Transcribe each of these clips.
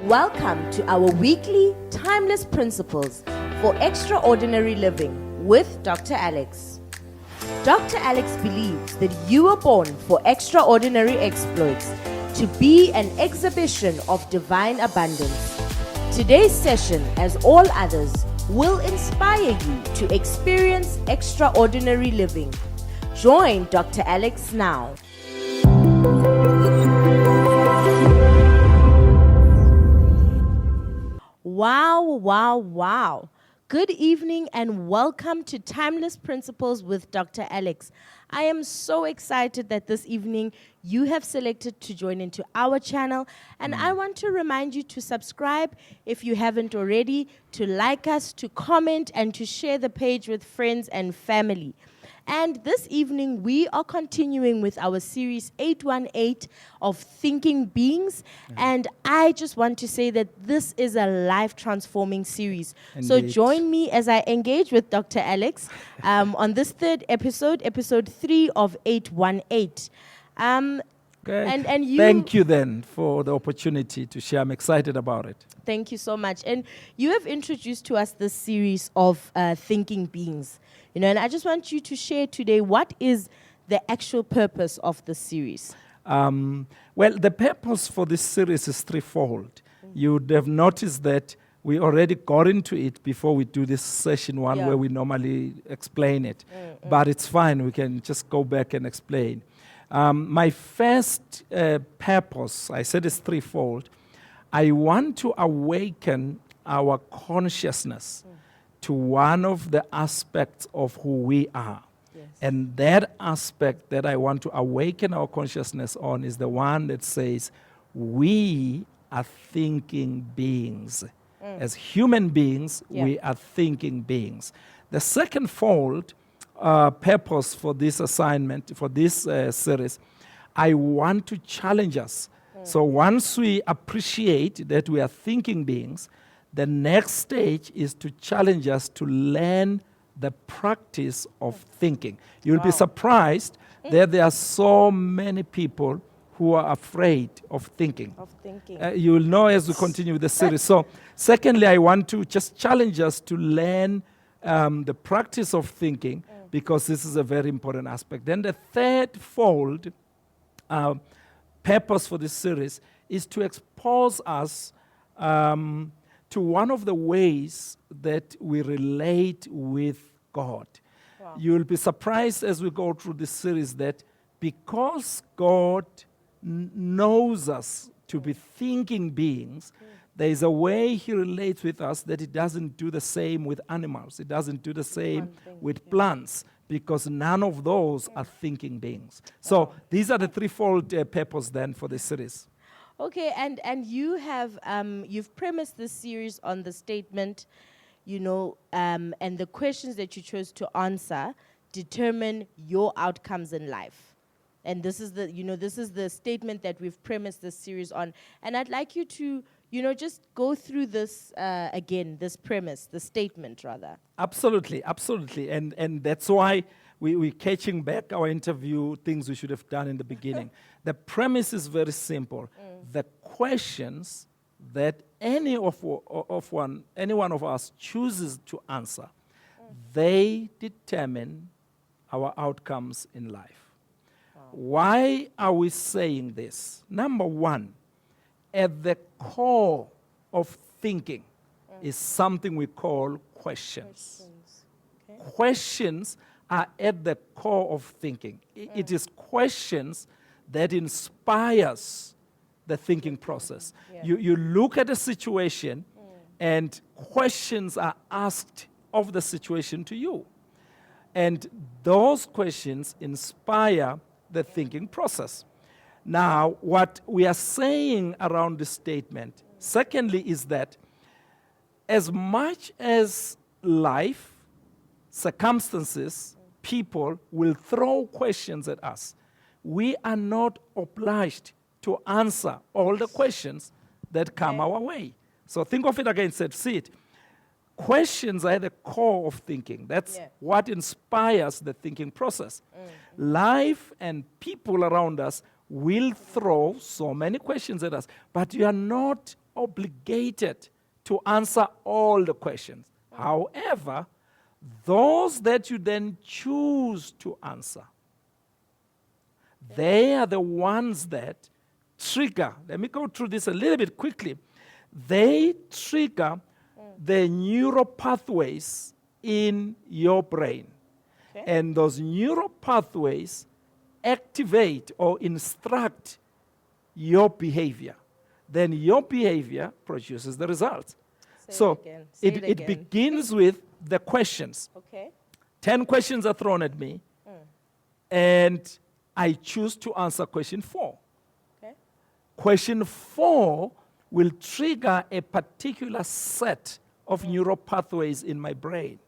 Welcome to our weekly Timeless Principles for Extraordinary Living with Dr. Alex. Dr. Alex believes that you were born for extraordinary exploits, to be an exhibition of divine abundance. Today's session, as all others, will inspire you to experience extraordinary living. Join Dr. Alex now. Wow. Good evening and welcome to Timeless Principles with Dr. Alex. I am so excited that this evening you have selected to join into our channel, and I want to remind you to subscribe if you haven't already, to like us, to comment, and to share the page with friends and family. And this evening, we are continuing with our series 818 of Thinking Beings. And I just want to say that this is a life-transforming series. Indeed. So join me as I engage with Dr. Alex on this third episode, episode 3 of 818. Good. And you, Thank you then for the opportunity to share. I'm excited about it. Thank you so much. And you have introduced to us this series of Thinking Beings. And I just want you to share today what is the actual purpose of the series. Well, the purpose for this series is threefold. You would have noticed that we already got into it before we do this session one where we normally explain it. But it's fine. We can just go back and explain. My first purpose, I said it's threefold. I want to awaken our consciousness to one of the aspects of who we are. Yes. And that aspect that I want to awaken our consciousness on is the one that says, we are thinking beings. As human beings, we are thinking beings. The second fold purpose for this assignment, for this series, I want to challenge us. So once we appreciate that we are thinking beings, the next stage is to challenge us to learn the practice of thinking. You'll be surprised that there are so many people who are afraid of thinking. You'll know as we continue with the series. So, secondly, I want to just challenge us to learn the practice of thinking, because this is a very important aspect. Then the third fold purpose for this series is to expose us to one of the ways that we relate with God. Wow. You'll be surprised as we go through this series that because God knows us to be thinking beings, there is a way He relates with us that He doesn't do the same with animals. It doesn't do the same with plants, because none of those are thinking beings. So these are the threefold purpose then for this series. Okay, and you have you've premised this series on the statement, and the questions that you chose to answer determine your outcomes in life. And this is the statement that we've premised this series on. And I'd like you to, just go through this again, this premise, the statement rather. Absolutely. And that's why we're catching back our interview, things we should have done in the beginning. The premise is very simple. The questions that any one of us chooses to answer, they determine our outcomes in life. Wow. Why are we saying this? Number one, at the core of thinking is something we call questions. Okay. Questions are at the core of thinking. It is questions that inspires the thinking process. You look at a situation and questions are asked of the situation to you. And those questions inspire the thinking process. Now, what we are saying around this statement, secondly, is that as much as life, circumstances, people will throw questions at us, we are not obliged to answer all the questions that come our way. So think of it again, see it. Questions are at the core of thinking. That's what inspires the thinking process. Life and people around us will throw so many questions at us, but you are not obligated to answer all the questions. However, those that you then choose to answer, they are the ones that trigger. Let me go through this a little bit quickly. They trigger the neural pathways in your brain. Okay. And those neural pathways activate or instruct your behavior. Then your behavior produces the results. Say it again. Say it it again. begins with the questions. Okay. 10 questions are thrown at me, and I choose to answer question 4. Okay. Question 4 will trigger a particular set of neural pathways in my brain.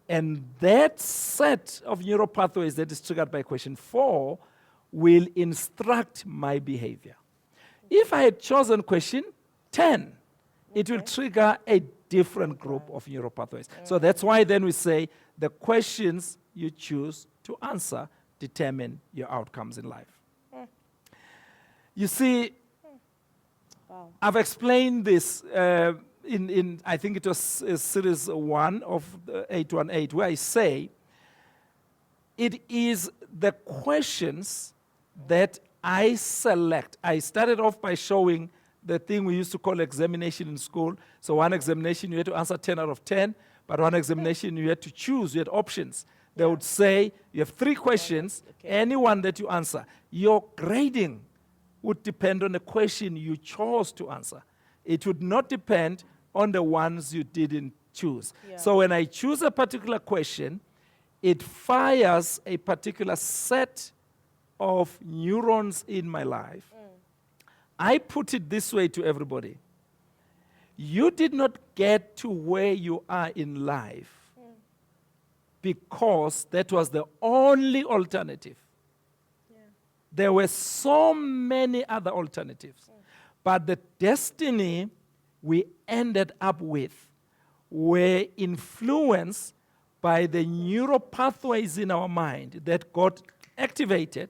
And that set of neural pathways that is triggered by question 4 will instruct my behavior. If I had chosen question 10, it will trigger a different group of neural pathways. So that's why then we say the questions you choose to answer determine your outcomes in life. You see, Wow. I've explained this in I think it was series 1 of the 818, where I say it is the questions that I select. I started off by showing the thing we used to call examination in school. So one examination you had to answer 10 out of 10, but one examination you had to choose, you had options. They would say you have 3 questions, Okay. any one that you answer. Your grading would depend on the question you chose to answer. It would not depend on the ones you didn't choose. Yeah. So when I choose a particular question, it fires a particular set of neurons in my life. I put it this way to everybody. You did not get to where you are in life because that was the only alternative. There were so many other alternatives. But the destiny we ended up with were influenced by the neural pathways in our mind that got activated,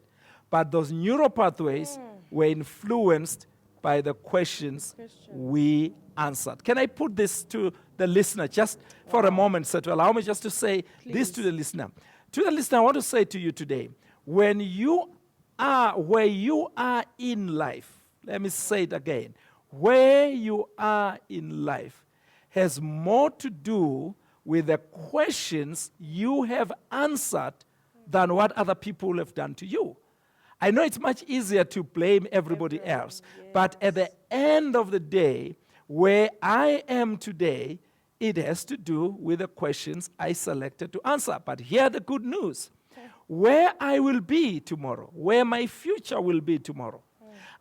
but those neural pathways were influenced by the questions we answered. Can I put this to the listener just for a moment, sir, to allow me just to say this to the listener? To the listener, I want to say to you today, when you are where you are in life, let me say it again, where you are in life has more to do with the questions you have answered than what other people have done to you. I know it's much easier to blame everybody else, but at the end of the day, where I am today, it has to do with the questions I selected to answer. But hear the good news. Where I will be tomorrow, where my future will be tomorrow.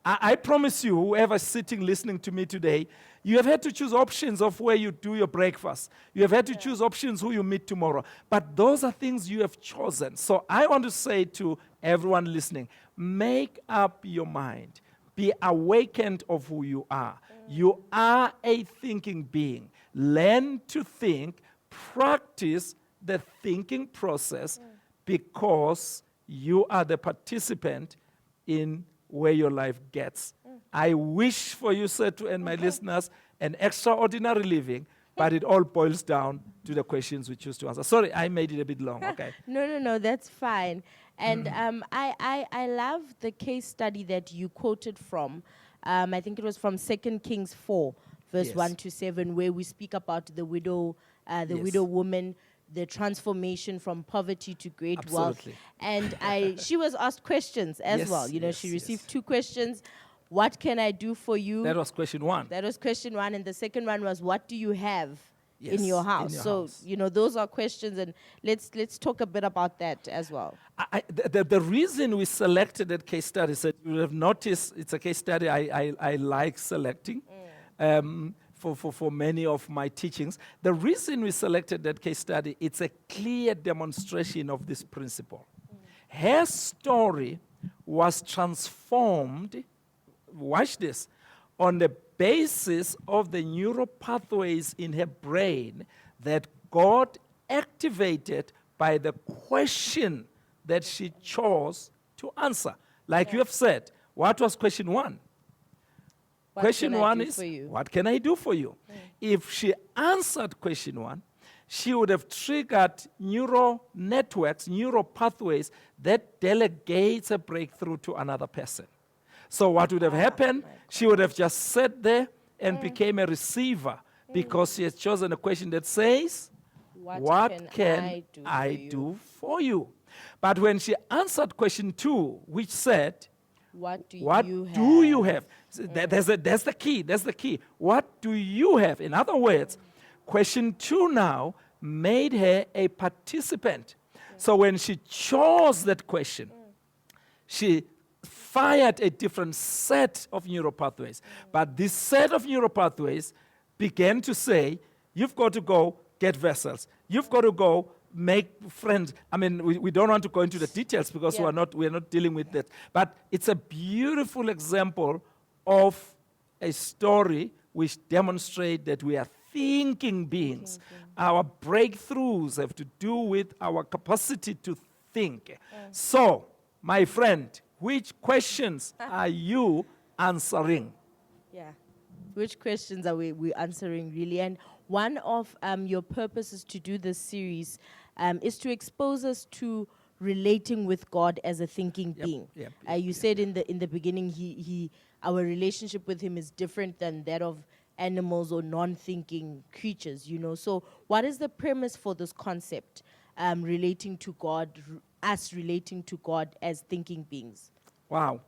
I promise you, whoever's sitting listening to me today, you have had to choose options of where you do your breakfast. You have had to choose options who you meet tomorrow. But those are things you have chosen. So I want to say to everyone listening, make up your mind. Be awakened of who you are. You are a thinking being. Learn to think. Practice the thinking process because you are the participant in where your life gets. I wish for you, sir, and my listeners, an extraordinary living, but it all boils down to the questions we choose to answer. Sorry, I made it a bit long, okay? No, that's fine. And I love the case study that you quoted from. I think it was from 2 Kings 4, verse Yes. 1 to 7, where we speak about the widow woman, the transformation from poverty to great Absolutely. wealth. And she was asked questions as Yes, well. You know, yes, she received yes. 2 questions. What can I do for you? That was question 1. That was question 1. And the second one was, what do you have Yes, in your in house? your So, house. you know, those are questions. And let's talk a bit about that as well. The reason we selected that case study, so you will have noticed it's a case study I like selecting for many of my teachings. The reason we selected that case study, it's a clear demonstration of this principle. Her story was transformed, watch this, on the basis of the neural pathways in her brain that God activated by the question that she chose to answer. Like you have said, what was question 1? Question can I one do is, for you? what can I do for you? If she answered question one, she would have triggered neural networks, neural pathways that delegates a breakthrough to another person. So what would have happened? She would have just sat there and became a receiver because she has chosen a question that says, what can I do for you? But when she answered question two, which said, What do what you have? do you have? So that's the key. That's the key. What do you have? In other words, question two now made her a participant. So when she chose that question, she fired a different set of neural pathways. But this set of neural pathways began to say, you've got to go get vessels. You've got to go make friends. I mean, we don't want to go into the details because Yeah. we're not dealing with that. But it's a beautiful example of a story which demonstrates that we are thinking beings. Our breakthroughs have to do with our capacity to think. So, my friend, which questions are you answering? Yeah. Which questions are we answering really? And one of your purposes to do this series is to expose us to relating with God as a thinking being. You said in the beginning, our relationship with Him is different than that of animals or non-thinking creatures. You know. So, what is the premise for this concept relating to God? Us relating to God as thinking beings. Wow.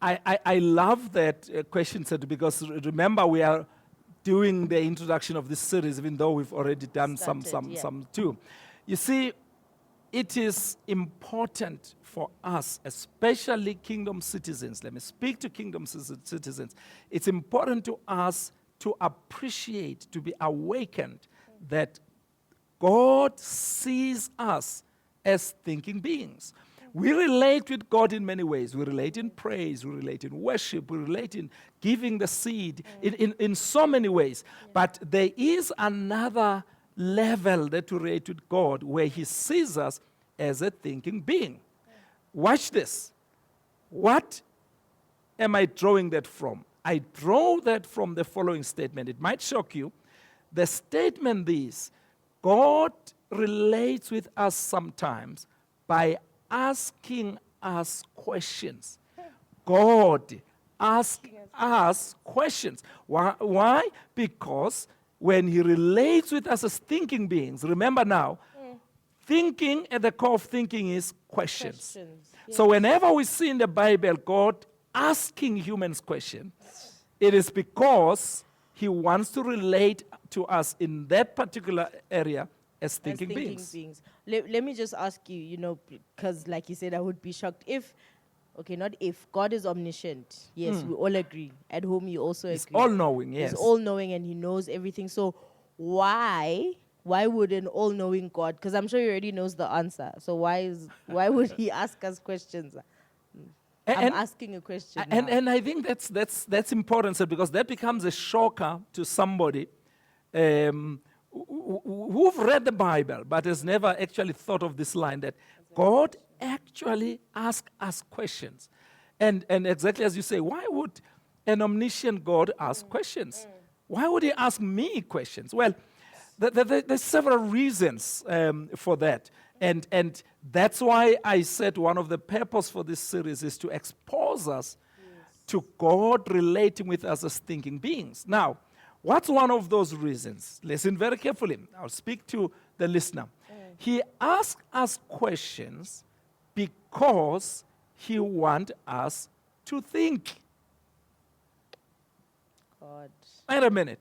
I love that question, Seth, because remember we are doing the introduction of this series, even though we've already done some too. You see, it is important for us, especially kingdom citizens. Let me speak to kingdom citizens. It's important to us to appreciate, to be awakened that God sees us as thinking beings. We relate with God in many ways. We relate in praise, we relate in worship, we relate in giving the seed, in so many ways. But there is another level that we relate with God where He sees us as a thinking being. Watch this. What am I drawing that from? I draw that from the following statement. It might shock you. The statement is, God relates with us sometimes by asking us questions. God asks us questions. Why? Because when He relates with us as thinking beings, remember now, thinking at the core of thinking is questions. So whenever we see in the Bible God asking humans questions, it is because He wants to relate to us in that particular area as thinking beings. Let me just ask you, you know, because like you said, I would be shocked if, okay, not if, God is omniscient. Yes, we all agree. At home, you also He's agree. all-knowing, yes. He's all-knowing and He knows everything. So why would an all-knowing God, because I'm sure He already knows the answer, so why would He ask us questions? I'm asking a question now. And I think that's important, sir, because that becomes a shocker to somebody who've read the Bible but has never actually thought of this line that God actually asks us questions. And exactly as you say, why would an omniscient God ask questions? Why would He ask me questions? Well, there's several reasons for that. And that's why I said one of the purpose for this series is to expose us to God relating with us as thinking beings. Now, what's one of those reasons? Listen very carefully. I'll speak to the listener. He asks us questions because He wants us to think. God. Wait a minute.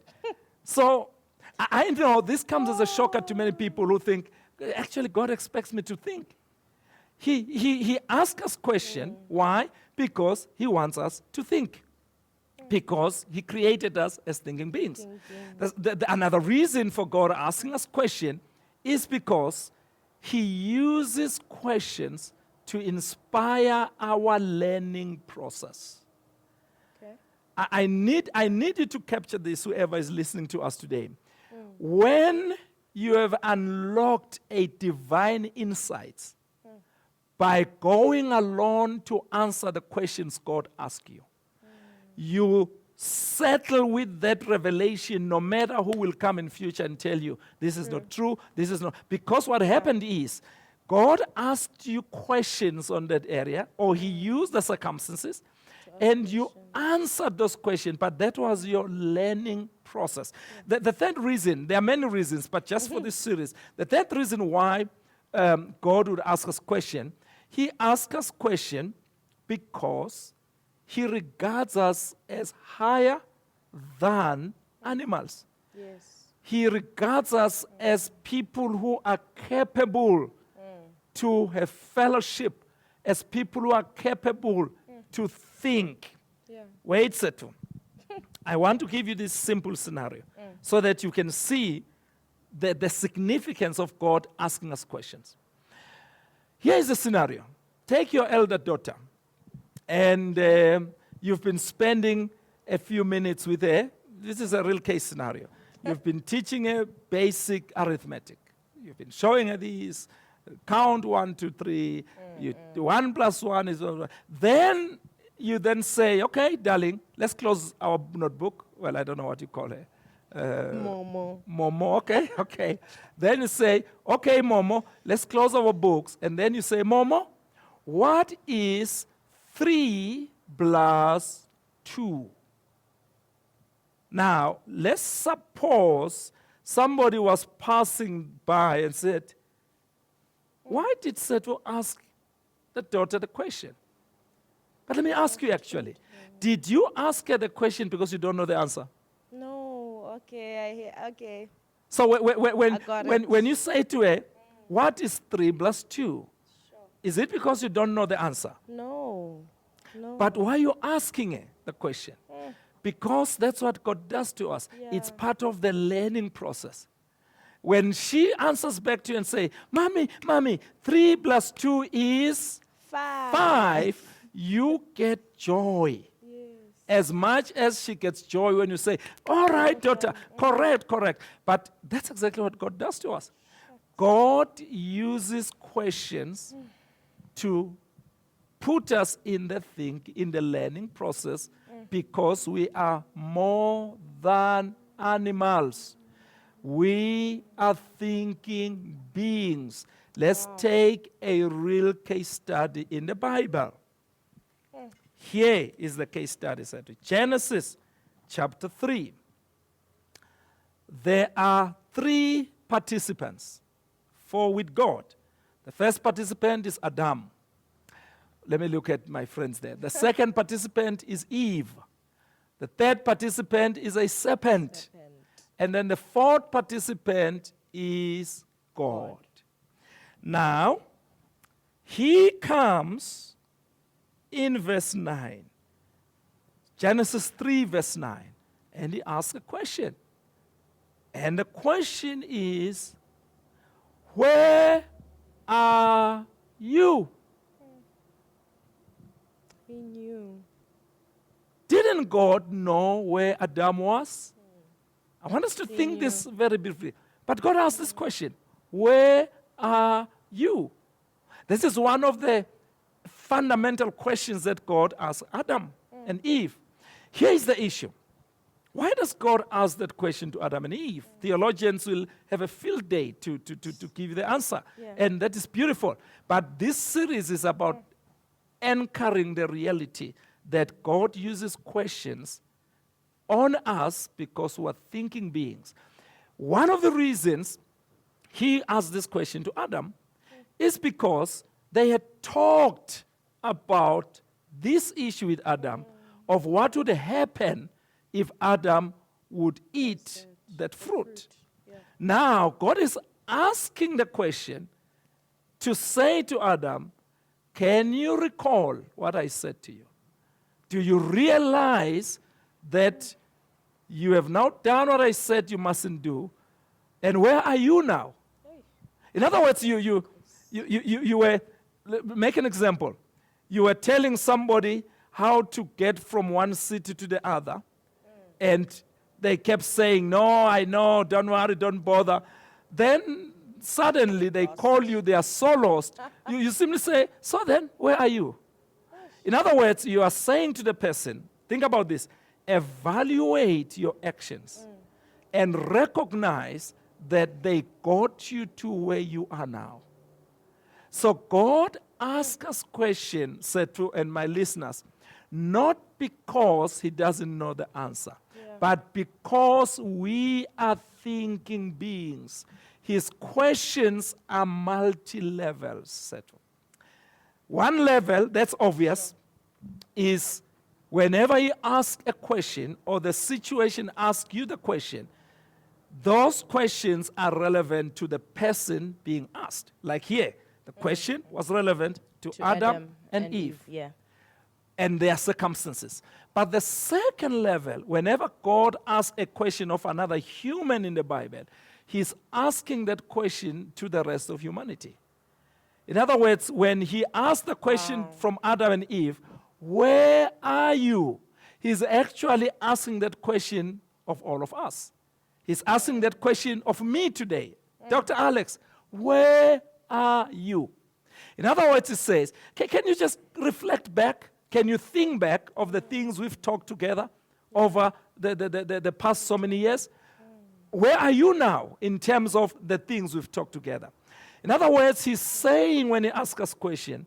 So, I know this comes as a shocker to many people who think, actually, God expects me to think. He asks us questions. Why? Because He wants us to think. Because He created us as thinking beings. Another reason for God asking us questions is because He uses questions to inspire our learning process. Okay. I need you to capture this, whoever is listening to us today. When you have unlocked a divine insight by going alone to answer the questions God asks you, you settle with that revelation no matter who will come in future and tell you this is not true, this is not. Because what happened is God asked you questions on that area, or he used the circumstances, and you answered those questions, but that was your learning process. The third reason, there are many reasons, but just for this series, the third reason why God would ask us question, he asks us question because he regards us as higher than animals. Yes. He regards us as people who are capable to have fellowship, as people who are capable to think. Yeah. Wait a second. I want to give you this simple scenario so that you can see the significance of God asking us questions. Here is the scenario. Take your elder daughter, and you've been spending a few minutes with her. This is a real case scenario. You've been teaching her basic arithmetic. You've been showing her these, count 1, 2, 3, 1 plus 1 is... Then you then say, okay, darling, let's close our notebook. Well, I don't know what you call her. Momo. Momo, okay, okay. Then you say, okay, Momo, let's close our books. And then you say, Momo, what is 3 plus 2? Now, let's suppose somebody was passing by and said, why did Seto ask the daughter the question? But let me ask you actually, did you ask her the question because you don't know the answer? No, okay, okay. So I got it. when you say to her, what is 3 plus 2? Is it because you don't know the answer? No, no. But why are you asking her the question? Because that's what God does to us. Yeah. It's part of the learning process. When she answers back to you and say, Mommy, 3 plus 2 is 5, you get joy. Yes. As much as she gets joy when you say, all right, daughter, correct. But that's exactly what God does to us. God uses questions to put us in the learning process because we are more than animals. We are thinking beings. Let's take a real case study in the Bible. Here is the case study set. Genesis chapter 3. There are 3 participants for with God. The first participant is Adam. Let me look at my friends there. The second participant is Eve. The third participant is a serpent. And then the fourth participant is God. Now, he comes in verse 9. Genesis 3, verse 9. And he asks a question. And the question is, where are you? He knew. Didn't God know where Adam was? I want us to think this very briefly. But God asked this question, where are you? This is one of the fundamental questions that God asked Adam and Eve. Here is the issue. Why does God ask that question to Adam and Eve? Theologians will have a field day to give you the answer. Yeah. And that is beautiful. But this series is about anchoring the reality that God uses questions on us because we are thinking beings. One of the reasons he asked this question to Adam is because they had talked about this issue with Adam of what would happen if Adam would eat that fruit. Yeah. Now, God is asking the question to say to Adam, can you recall what I said to you? Do you realize that you have now done what I said you mustn't do? And where are you now? In other words, you were, make an example. You were telling somebody how to get from one city to the other, and they kept saying, no, I know, don't worry, don't bother. Then suddenly they call you, they are so lost. You simply say, so then, where are you? In other words, you are saying to the person, think about this, evaluate your actions and recognize that they got you to where you are now. So God asks us questions, Sethu and my listeners, not because he doesn't know the answer, but because we are thinking beings. His questions are multi-levels, Sethu. One level, that's obvious, is whenever he asks a question or the situation asks you the question, those questions are relevant to the person being asked. Like here, the question was relevant to Adam and Eve. Yeah. And their circumstances. But the second level, whenever God asks a question of another human in the Bible, he's asking that question to the rest of humanity. In other words, when he asked the question from Adam and Eve, where are you? He's actually asking that question of all of us. He's asking that question of me today. Dr. Alex, where are you? In other words, it says, can you just reflect back? Can you think back of the things we've talked together over the past so many years? Where are you now in terms of the things we've talked together? In other words, he's saying when he asks us a question,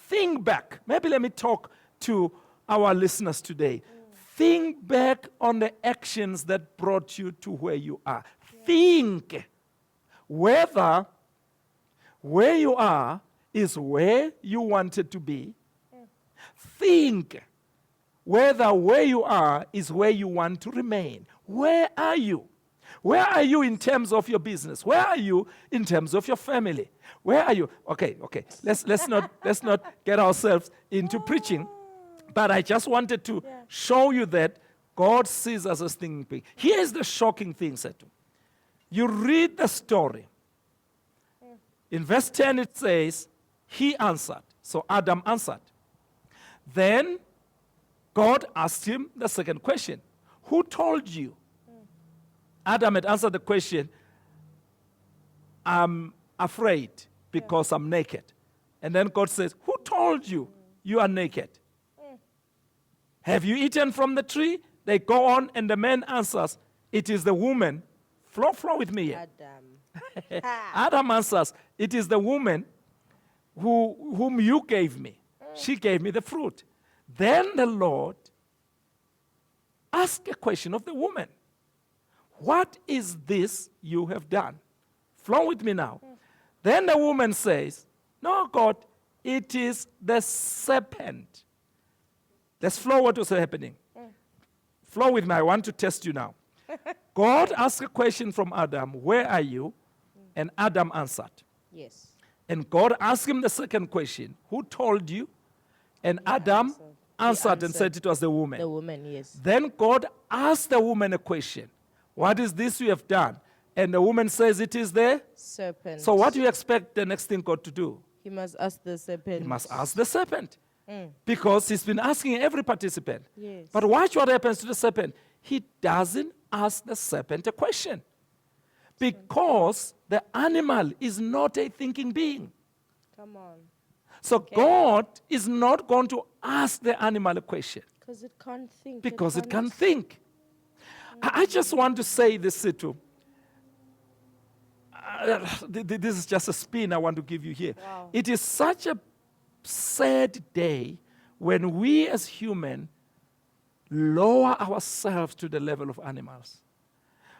think back. Maybe let me talk to our listeners today. Think back on the actions that brought you to where you are. Think whether where you are is where you wanted to be. Think whether where you are is where you want to remain. Where are you? Where are you in terms of your business? Where are you in terms of your family? Where are you? Okay. Let's not get ourselves into preaching. But I just wanted to show you that God sees us as thinking beings. Here's the shocking thing, Sethu. You read the story. In verse 10 it says, he answered. So Adam answered. Then God asked him the second question. Who told you? Adam had answered the question, I'm afraid because I'm naked. And then God says, who told you you are naked? Have you eaten from the tree? They go on, and the man answers, it is the woman. Flow with me here. Adam. Adam answers, it is the woman whom you gave me. She gave me the fruit. Then the Lord asked a question of the woman. What is this you have done? Flow with me now. Then the woman says, no, God, it is the serpent. Let's flow what was happening. Flow with me. I want to test you now. God asked a question from Adam, where are you? And Adam answered. Yes. And God asked him the second question, who told you? And Adam answered and said it was the woman. The woman, yes. Then God asked the woman a question. What is this you have done? And the woman says it is the serpent. So what do you expect the next thing God to do? He must ask the serpent. He must ask the serpent. Because he's been asking every participant. Yes. But watch what happens to the serpent. He doesn't ask the serpent a question. Because the animal is not a thinking being. Come on. So God is not going to ask the animal a question. Because it can't think. Because it can't think. I just want to say this, Situ. This is just a spin I want to give you here. Wow. It is such a sad day when we as humans lower ourselves to the level of animals.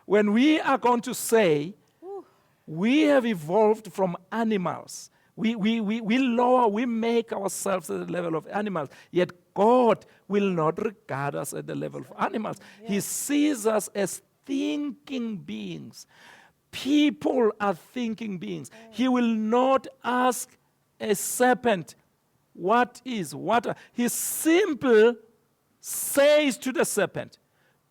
When we are going to say, we have evolved from animals. We lower, we make ourselves at the level of animals. Yet God will not regard us at the level of animals. Yeah. He sees us as thinking beings. People are thinking beings. He will not ask a serpent, what is, what? He simply says to the serpent,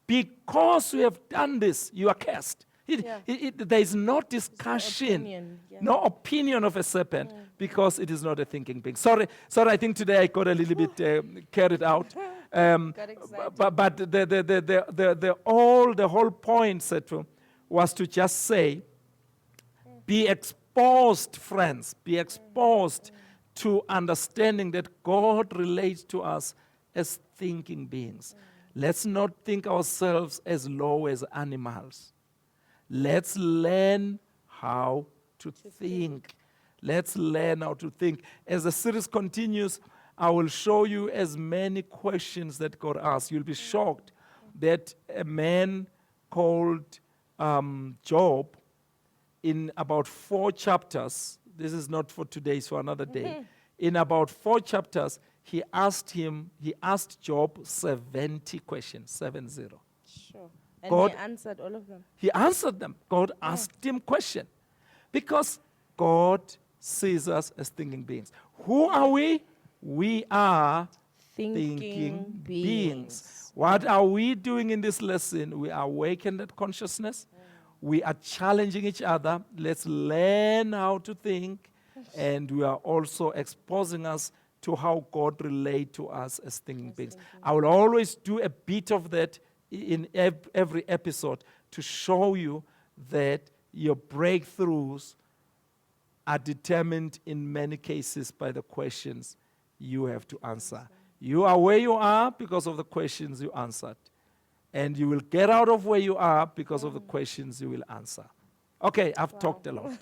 because you have done this, you are cursed. There is no discussion, no opinion of a serpent, because it is not a thinking being. Sorry, I think today I got a little bit carried out. But the whole point, Sethu, was to just say, be exposed, friends, be exposed to understanding that God relates to us as thinking beings. Let's not think ourselves as low as animals. Let's learn how to think. Let's learn how to think. As the series continues, I will show you as many questions that God asks. You'll be shocked that a man called Job, in about 4 chapters, this is not for today, it's for another day. In about 4 chapters, he asked Job 70 questions, 70. Sure. And God- he answered all of them. He answered them. God asked him question. Because God sees us as thinking beings. Who are we? We are thinking beings. What are we doing in this lesson? We awaken that consciousness. We are challenging each other. Let's learn how to think. And we are also exposing us to how God relates to us as thinking beings. I will always do a bit of that in every episode to show you that your breakthroughs are determined in many cases by the questions you have to answer. You are where you are because of the questions you answered. And you will get out of where you are because of the questions you will answer. Okay, I've talked a lot.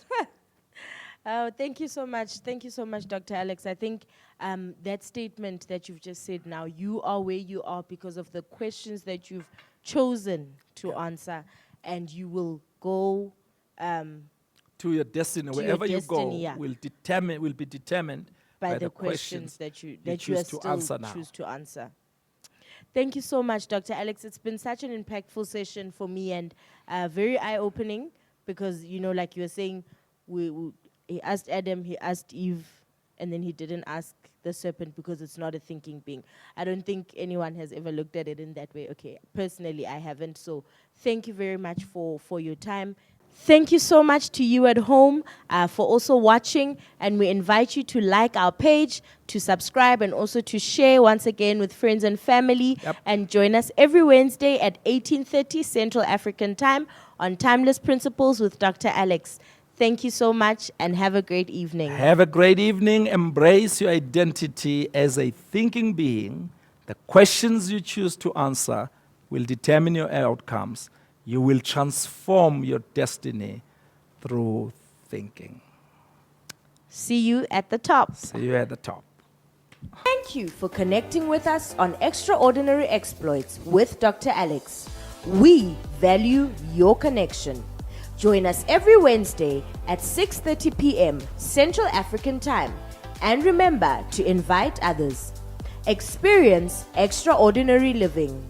Thank you so much. Thank you so much, Dr. Alex. I think that statement that you've just said now, you are where you are because of the questions that you've chosen to answer, and you will go To your destiny, To your wherever you go, destiny, yeah. will be determined by the questions that you choose are to still answer now. choose to answer. Thank you so much, Dr. Alex. It's been such an impactful session for me and very eye-opening because, you know, like you were saying, he asked Adam, he asked Eve, and then he didn't ask the serpent because it's not a thinking being. I don't think anyone has ever looked at it in that way. Okay, personally, I haven't. So thank you very much for your time. Thank you so much to you at home for also watching, and we invite you to like our page, to subscribe, and also to share once again with friends and family. Yep. And join us every Wednesday at 18:30 Central African Time on Timeless Principles with Dr. Alex. Thank you so much, and have a great evening. Have a great evening. Embrace your identity as a thinking being. The questions you choose to answer will determine your outcomes. You will transform your destiny through thinking. See you at the top. See you at the top. Thank you for connecting with us on Extraordinary Exploits with Dr. Alex. We value your connection. Join us every Wednesday at 6:30 p.m. Central African Time. And remember to invite others. Experience extraordinary living.